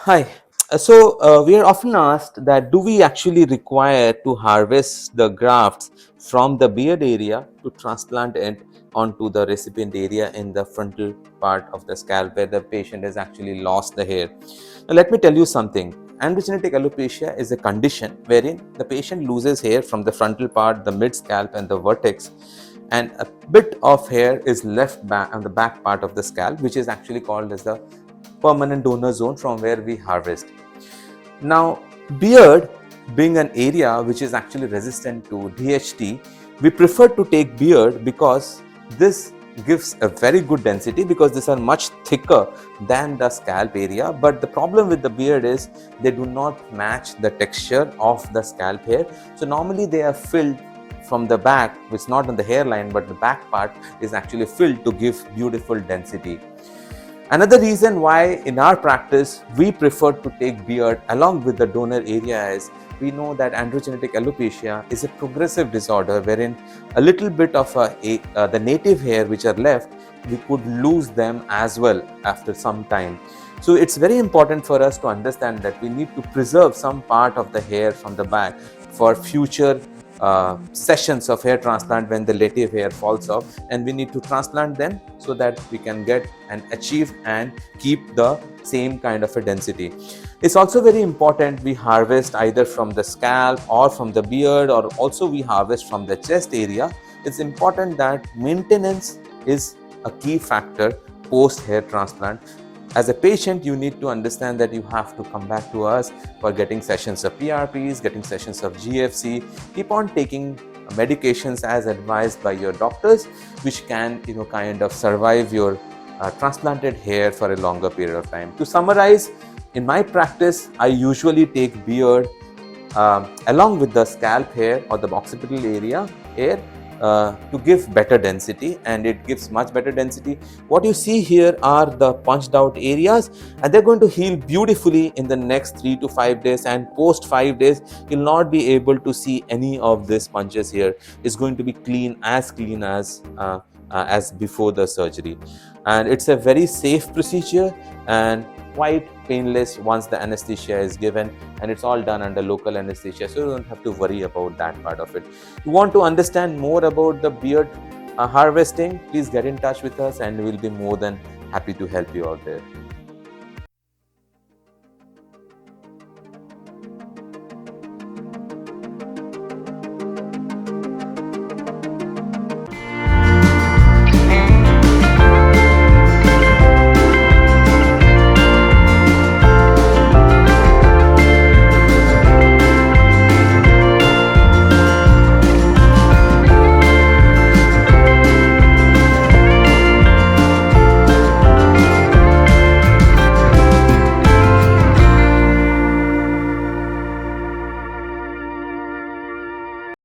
Hi. We are often asked that do we actually require to harvest the grafts from the beard area to transplant it onto the recipient area in the frontal part of the scalp where the patient has actually lost the hair. Now, let me tell you something. Androgenetic alopecia is a condition wherein the patient loses hair from the frontal part, the mid scalp, and the vertex, and a bit of hair is left back on the back part of the scalp, which is actually called as the permanent donor zone from where we harvest. Now, beard being an area which is actually resistant to DHT, we prefer to take beard because this gives a very good density because these are much thicker than the scalp area. But the problem with the beard is they do not match the texture of the scalp hair. So normally they are filled from the back, which is not on the hairline, but the back part is actually filled to give beautiful density. Another reason why in our practice we prefer to take beard along with the donor area is we know that androgenetic alopecia is a progressive disorder wherein a little bit of the native hair which are left, we could lose them as well after some time. So it's very important for us to understand that we need to preserve some part of the hair from the back for future sessions of hair transplant when the native hair falls off, and we need to transplant them so that we can get and achieve and keep the same kind of a density. It's also very important we harvest either from the scalp or from the beard, or also we harvest from the chest area. It's important that maintenance is a key factor post hair transplant. As a patient, you need to understand that you have to come back to us for getting sessions of PRPs, getting sessions of GFC. Keep on taking medications as advised by your doctors, which can, kind of survive your transplanted hair for a longer period of time. To summarize, in my practice, I usually take beard along with the scalp hair or the occipital area hair to give better density, and it gives much better density. What you see here are the punched out areas, and they're going to heal beautifully in the next 3 to 5 days, and post 5 days you'll not be able to see any of these punches here. It's going to be clean as before the surgery, and it's a very safe procedure and quite painless once the anesthesia is given, and it's all done under local anesthesia, so you don't have to worry about that part of it. You want to understand more about the beard harvesting, please get in touch with us and we'll be more than happy to help you out there.